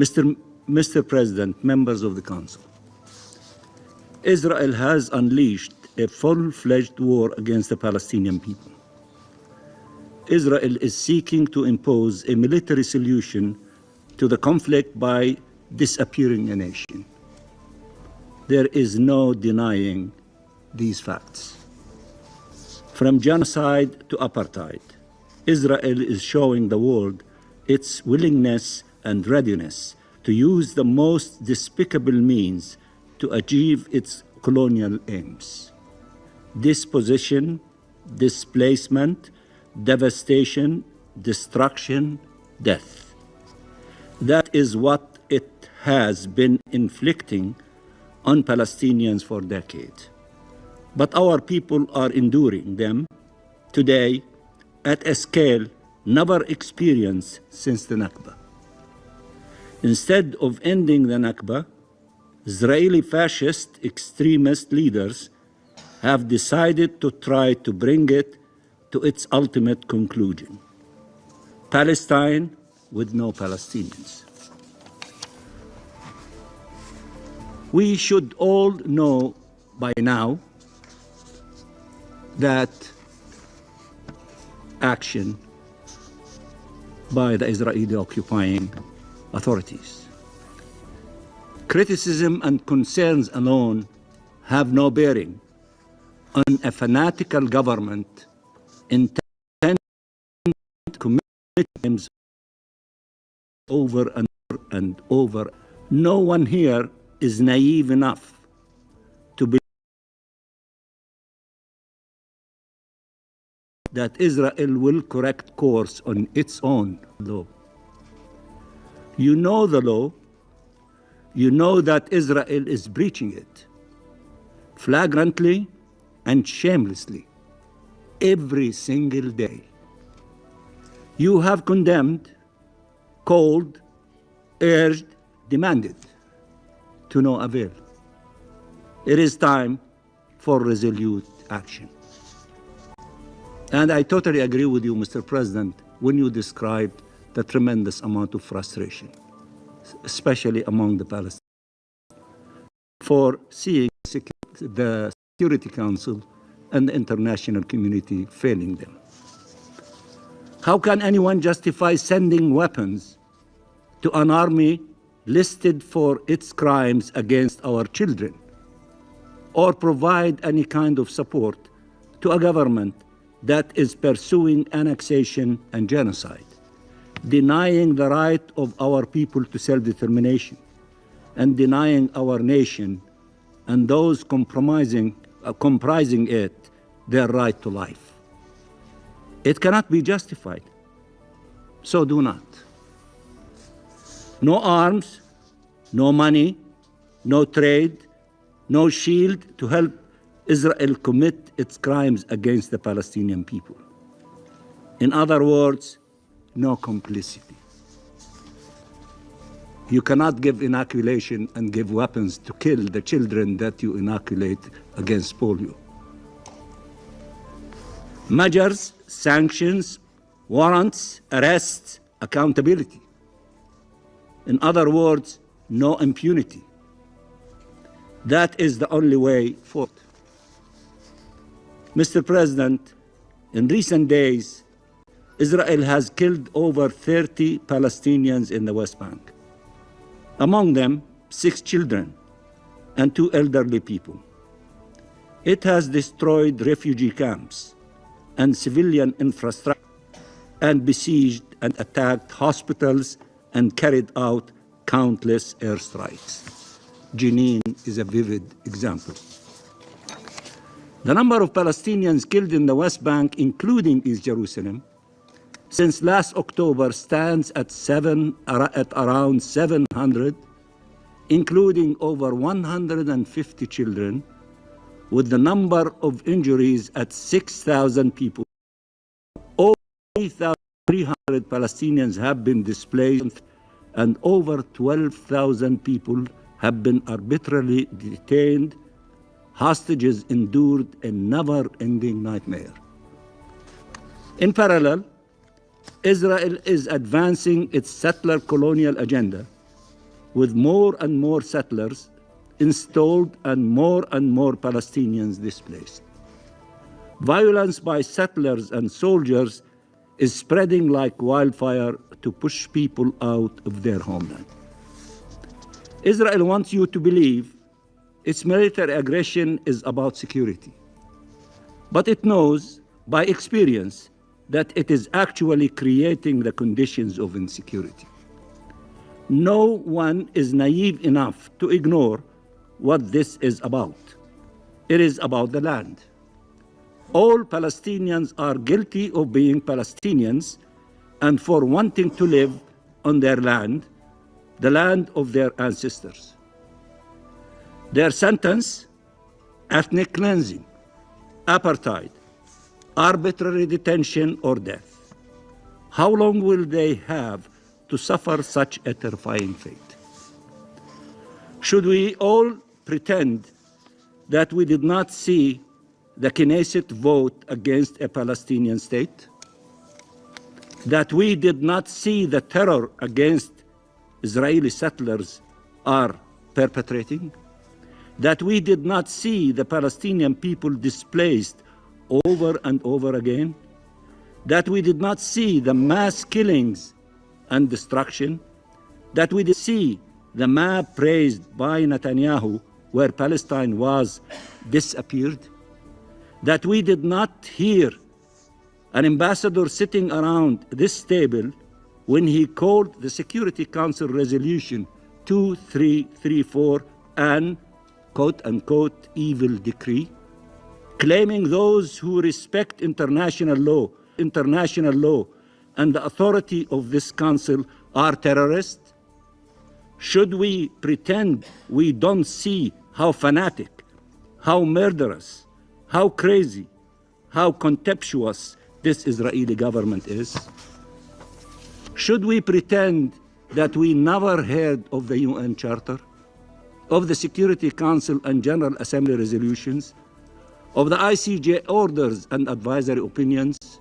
Mr. President, members of the Council, Israel has unleashed a full-fledged war against the Palestinian people. Israel is seeking to impose a military solution to the conflict by disappearing a nation. There is no denying these facts. From genocide to apartheid, Israel is showing the world its willingness and readiness to use the most despicable means to achieve its colonial aims. Dispossession, displacement, devastation, destruction, death. That is what it has been inflicting on Palestinians for decades. But our people are enduring them today at a scale never experienced since the Nakba. Instead of ending the Nakba, Israeli fascist extremist leaders have decided to try to bring it to its ultimate conclusion: Palestine with no Palestinians. We should all know by now that action by the Israeli occupying authorities. Criticism and concerns alone have no bearing on a fanatical government intent to commit crimes over and over. No one here is naive enough to believe that Israel will correct course on its own law. You know the law. You know that Israel is breaching it flagrantly and shamelessly every single day. You have condemned, called, urged, demanded, to no avail. It is time for resolute action. And I totally agree with you, Mr. President, when you described the tremendous amount of frustration, especially among the Palestinians, for seeing the Security Council and the international community failing them. How can anyone justify sending weapons to an army listed for its crimes against our children, or provide any kind of support to a government that is pursuing annexation and genocide, denying the right of our people to self-determination, and denying our nation and those comprising it their right to life? It cannot be justified. So do not. No arms, no money, no trade, no shield to help Israel commit its crimes against the Palestinian people. In other words, no complicity. You cannot give inoculation and give weapons to kill the children that you inoculate against polio. Measures, sanctions, warrants, arrests, accountability. In other words, no impunity. That is the only way forward. Mr. President, in recent days, Israel has killed over 30 Palestinians in the West Bank. Among them, 6 children and 2 elderly people. It has destroyed refugee camps and civilian infrastructure, and besieged and attacked hospitals and carried out countless airstrikes. Jenin is a vivid example. The number of Palestinians killed in the West Bank, including East Jerusalem, since last October stands at around 700, including over 150 children, with the number of injuries at 6,000 people. Over 3,300 Palestinians have been displaced, and over 12,000 people have been arbitrarily detained. Hostages endured a never-ending nightmare. In parallel, Israel is advancing its settler colonial agenda with more and more settlers installed and more Palestinians displaced. Violence by settlers and soldiers is spreading like wildfire to push people out of their homeland. Israel wants you to believe its military aggression is about security. But it knows by experience that it is actually creating the conditions of insecurity. No one is naive enough to ignore what this is about. It is about the land. All Palestinians are guilty of being Palestinians and for wanting to live on their land, the land of their ancestors. Their sentence: ethnic cleansing, apartheid, arbitrary detention, or death. How long will they have to suffer such a terrifying fate? Should we all pretend that we did not see the Knesset vote against a Palestinian state? That we did not see the terror against Israeli settlers are perpetrating? That we did not see the Palestinian people displaced over and over again? That we did not see the mass killings and destruction? That we did see the map praised by Netanyahu where Palestine was disappeared? That we did not hear an ambassador sitting around this table when he called the Security Council Resolution 2334 an quote-unquote evil decree, claiming those who respect international law and the authority of this council are terrorists? Should we pretend we don't see how fanatic, how murderous, how crazy, how contemptuous this Israeli government is? Should we pretend that we never heard of the UN Charter, of the Security Council and General Assembly resolutions, of the ICJ orders and advisory opinions,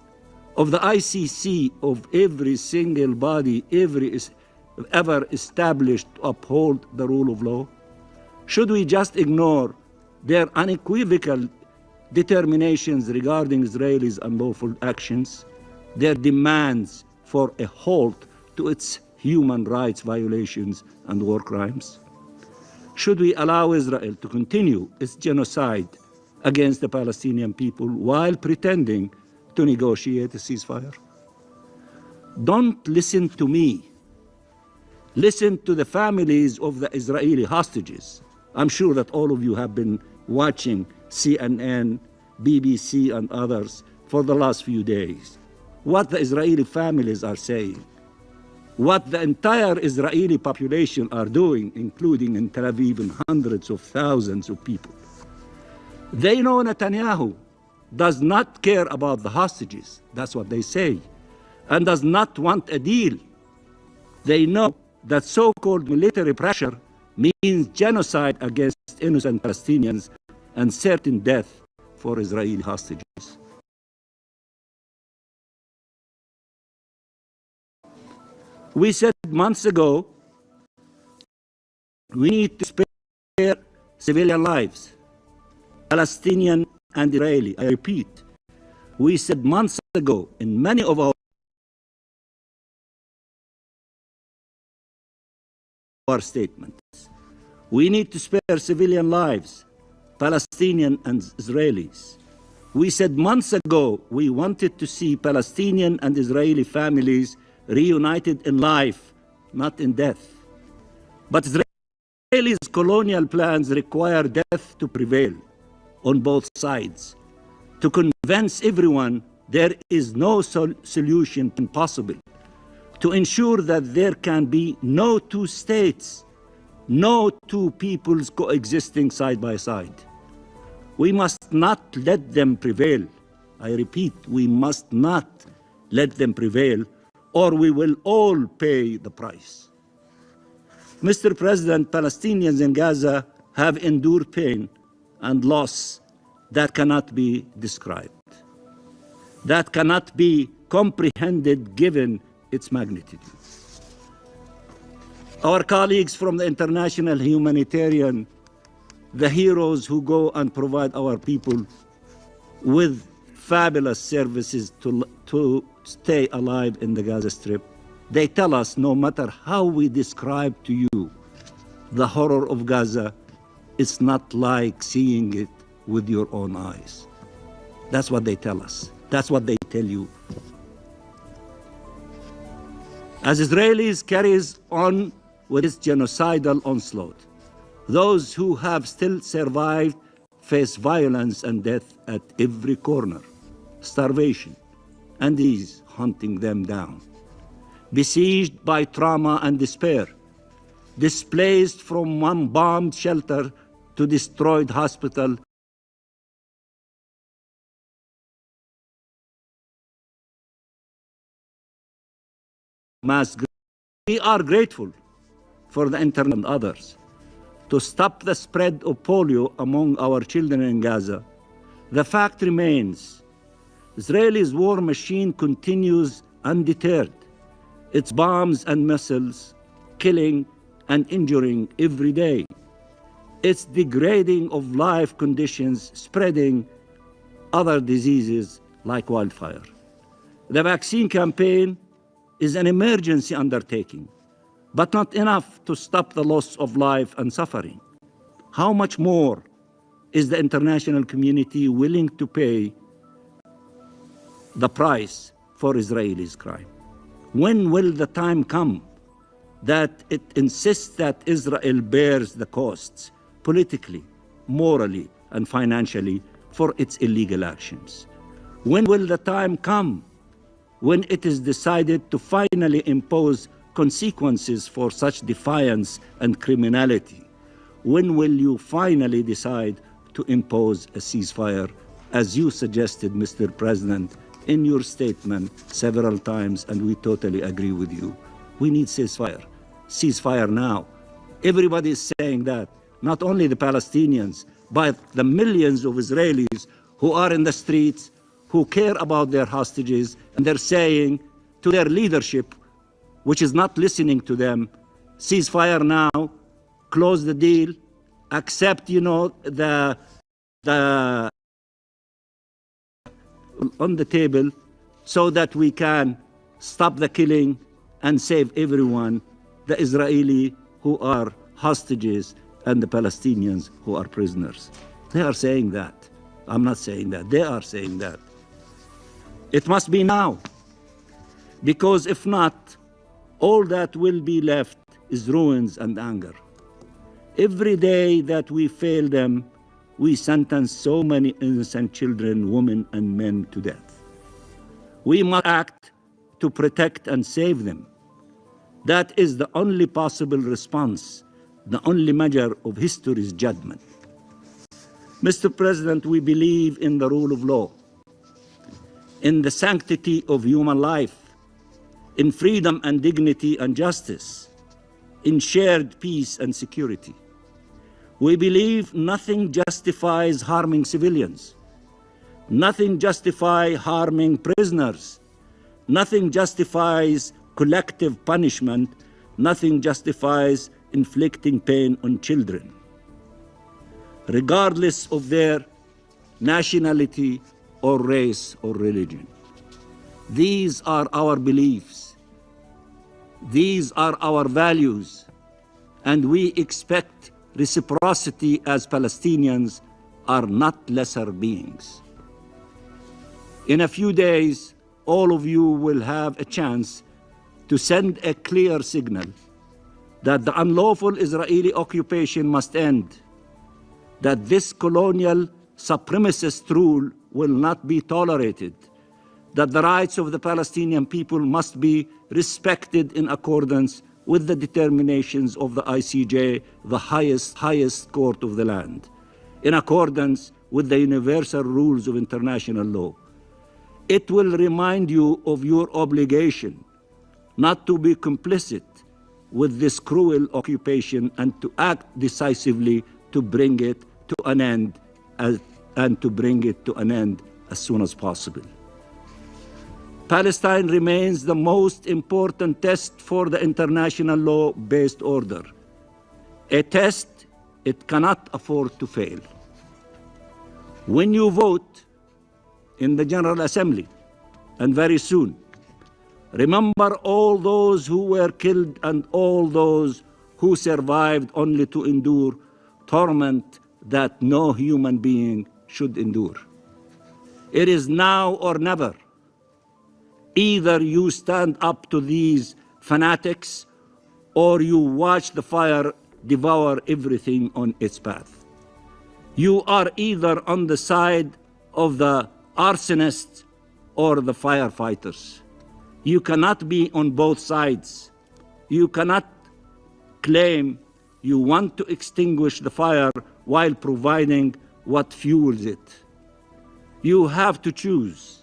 of the ICC, of every single body ever established to uphold the rule of law? Should we just ignore their unequivocal determinations regarding Israelis' unlawful actions, their demands for a halt to its human rights violations and war crimes? Should we allow Israel to continue its genocide against the Palestinian people while pretending to negotiate a ceasefire? Don't listen to me. Listen to the families of the Israeli hostages. I'm sure that all of you have been watching CNN, BBC, and others for the last few days. What the Israeli families are saying, what the entire Israeli population are doing, including in Tel Aviv and hundreds of thousands of people. They know Netanyahu does not care about the hostages, that's what they say, and does not want a deal. They know that so-called military pressure means genocide against innocent Palestinians and certain death for Israeli hostages. We said months ago, we need to spare civilian lives, Palestinian and Israeli. I repeat, we said months ago in many of our statements, we need to spare civilian lives, Palestinian and Israelis. We said months ago we wanted to see Palestinian and Israeli families reunited in life, not in death. But Israelis' colonial plans require death to prevail on both sides, to convince everyone there is no solution possible, to ensure that there can be no two states, no two peoples coexisting side by side. We must not let them prevail. I repeat, we must not let them prevail, or we will all pay the price. Mr. President, Palestinians in Gaza have endured pain and loss that cannot be described, that cannot be comprehended given its magnitude. Our colleagues from the international humanitarian, the heroes who go and provide our people with fabulous services to stay alive in the Gaza Strip, they tell us no matter how we describe to you the horror of Gaza, it's not like seeing it with your own eyes. That's what they tell us. That's what they tell you. As Israelis carries on with its genocidal onslaught, those who have still survived face violence and death at every corner, starvation and disease hunting them down, besieged by trauma and despair, displaced from one bombed shelter to destroyed hospital, mass. We are grateful for the internet and others to stop the spread of polio among our children in Gaza. The fact remains, Israel's war machine continues undeterred. Its bombs and missiles killing and injuring every day. It's degrading of life conditions, spreading other diseases like wildfire. The vaccine campaign is an emergency undertaking, but not enough to stop the loss of life and suffering. How much more is the international community willing to pay the price for Israel's crime? When will the time come that it insists that Israel bears the costs politically, morally, and financially for its illegal actions? When will the time come when it is decided to finally impose consequences for such defiance and criminality? When will you finally decide to impose a ceasefire, as you suggested, Mr. President, in your statement several times, and we totally agree with you? We need ceasefire. Ceasefire now. Everybody is saying that, not only the Palestinians, but the millions of Israelis who are in the streets, who care about their hostages, and they're saying to their leadership, which is not listening to them, ceasefire now, close the deal, accept, the on the table so that we can stop the killing and save everyone, the Israeli who are hostages and the Palestinians who are prisoners. They are saying that. I'm not saying that. They are saying that. It must be now, because if not, all that will be left is ruins and anger. Every day that we fail them, we sentence so many innocent children, women, and men to death. We must act to protect and save them. That is the only possible response, the only measure of history's judgment. Mr. President, we believe in the rule of law, in the sanctity of human life, in freedom and dignity and justice, in shared peace and security. We believe nothing justifies harming civilians. Nothing justifies harming prisoners. Nothing justifies collective punishment. Nothing justifies inflicting pain on children, regardless of their nationality or race or religion. These are our beliefs. These are our values, and we expect reciprocity as Palestinians are not lesser beings. In a few days, all of you will have a chance to send a clear signal that the unlawful Israeli occupation must end, that this colonial supremacist rule will not be tolerated, that the rights of the Palestinian people must be respected in accordance with the determinations of the ICJ, the highest court of the land, in accordance with the universal rules of international law. It will remind you of your obligation not to be complicit with this cruel occupation and to act decisively to bring it to an end, as soon as possible. Palestine remains the most important test for the international law-based order, a test it cannot afford to fail. When you vote in the General Assembly, and very soon, remember all those who were killed and all those who survived only to endure torment that no human being should endure. It is now or never. Either you stand up to these fanatics or you watch the fire devour everything on its path. You are either on the side of the arsonists or the firefighters. You cannot be on both sides. You cannot claim you want to extinguish the fire while providing what fuels it. You have to choose,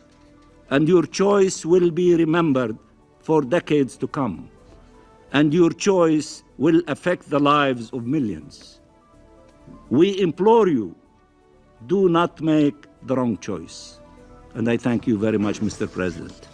and your choice will be remembered for decades to come, and your choice will affect the lives of millions. We implore you, do not make the wrong choice. And I thank you very much, Mr. President.